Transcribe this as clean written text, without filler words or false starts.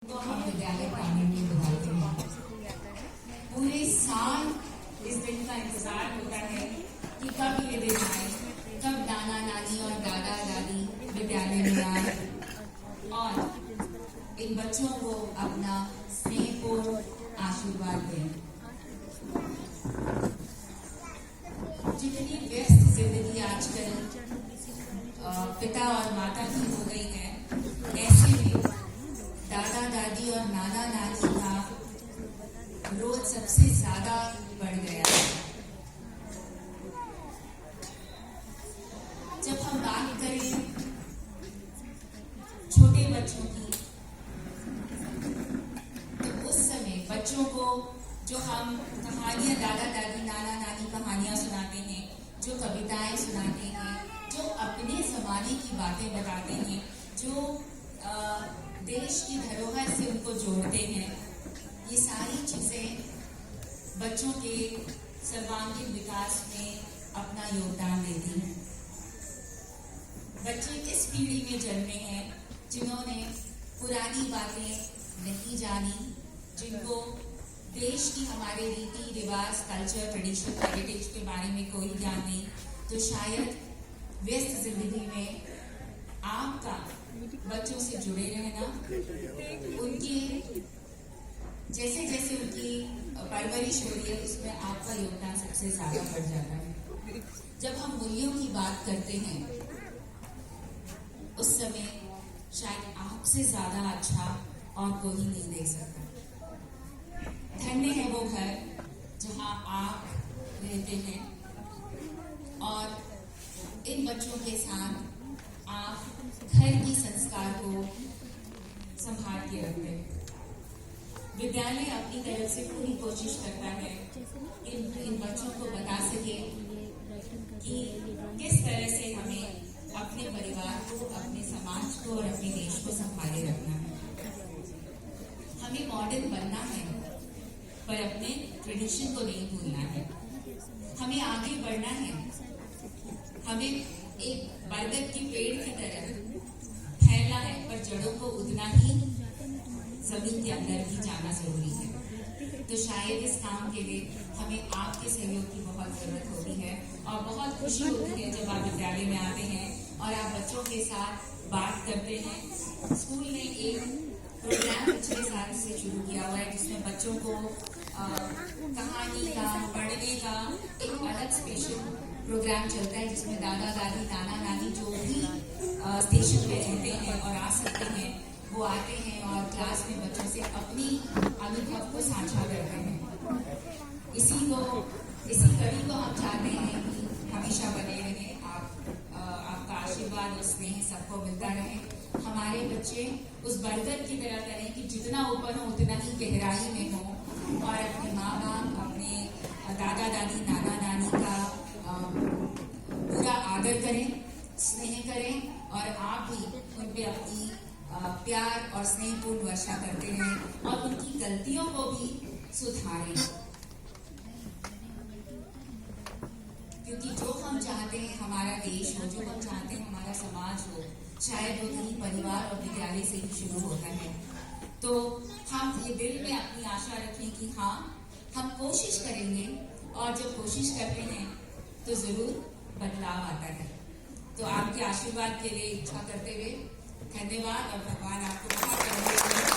तो हम विद्यालय प्रांगण में बुलाते हैं। पूरे साल इस दिन का इंतजार होता है कि कब ये दिन आए, कब नाना नानी और दादा दादी विद्यालय में आए और इन बच्चों को अपना स्नेहपूर्ण आशीर्वाद दें। जितनी व्यस्त जिंदगी आजकल पिता और माता की हो गई है, ऐसे में दादा दादी और नाना नानी का रोल सबसे ज्यादा बढ़ गया है। जब हम बात करें छोटे बच्चों की, तो उस समय बच्चों को जो हम कहानियां दादा दादी नाना नानी कहानियां सुनाते हैं, जो कविताएं सुनाते हैं, जो अपने जमाने की बातें बताते हैं, जो देश की धरोहर से उनको जोड़ते हैं, ये सारी चीजें बच्चों के सर्वांगीण विकास में अपना योगदान देती हैं। बच्चे इस पीढ़ी में जन्मे हैं जिन्होंने पुरानी बातें नहीं जानी, जिनको देश की हमारे रीति रिवाज, कल्चर, ट्रेडिशन, हेरिटेज के बारे में कोई ज्ञान नहीं। तो शायद व्यस्त जिंदगी में आपका बच्चों से जुड़े रहना, उनकी जैसे जैसे उनकी परवरिश हो रही है, उसमें आपका योगदान सबसे ज्यादा बढ़ जाता है। जब हम मूल्यों की बात करते हैं, उस समय शायद आपसे ज्यादा अच्छा और कोई नहीं देख सकता। धन्य है वो घर जहां आप रहते हैं और इन बच्चों के साथ आप घर की संस्कार को संभाल के रखते हैं। विद्यालय अपनी तरफ से पूरी कोशिश करता है इन बच्चों को बता सके कि किस तरह से हमें अपने परिवार को, अपने समाज को और अपने देश को संभाले रखना है। हमें मॉडर्न बनना है, पर अपने ट्रेडिशन को नहीं भूलना है। हमें आगे बढ़ना है, हमें एक बरगद की पेड़ की तरह फैलना है, पर जड़ों को उतना ही जमीन के अंदर भी जाना जरूरी है। तो शायद इस काम के लिए हमें आपके सहयोग की बहुत जरूरत होती है और बहुत खुशी होती है जब आप विद्यालय में आते हैं और आप बच्चों के साथ बात करते हैं। स्कूल ने एक प्रोग्राम पिछले साल से शुरू किया हुआ है जिसमें बच्चों को कहानी का, पढ़ने का एक अलग स्पेशल प्रोग्राम चलता है, जिसमें दादा दादी नाना नानी जो भी स्टेशन पे रहते हैं और आ सकते हैं, वो आते हैं और क्लास में बच्चों से अपनी अनुभव को साझा करते हैं। इसी कड़ी को हम चाहते हैं कि हमेशा बने रहे। आपका आशीर्वाद और स्नेह सबको मिलता रहे। हमारे बच्चे उस बरगद की तरह करें कि जितना ऊपर हो उतना ही गहराई में हो और अपने माँ बाप, अपने दादा दादी नाना नानी का पूरा आदर करें, स्नेह करें और आप भी उन पे अपनी प्यार और स्नेहपूर्ण वर्षा करते रहें और उनकी गलतियों को भी सुधारें। क्योंकि जो हम चाहते हैं हमारा देश हो, जो हम चाहते हैं हमारा समाज हो, शायद वो कहीं परिवार और विद्यालय से ही शुरू होता है। तो हम ये दिल में अपनी आशा रखें कि हाँ, हम कोशिश करेंगे और जब कोशिश करते हैं तो जरूर बदलाव आता है। तो आपके आशीर्वाद के लिए इच्छा करते हुए धन्यवाद और भगवान आपको बहुत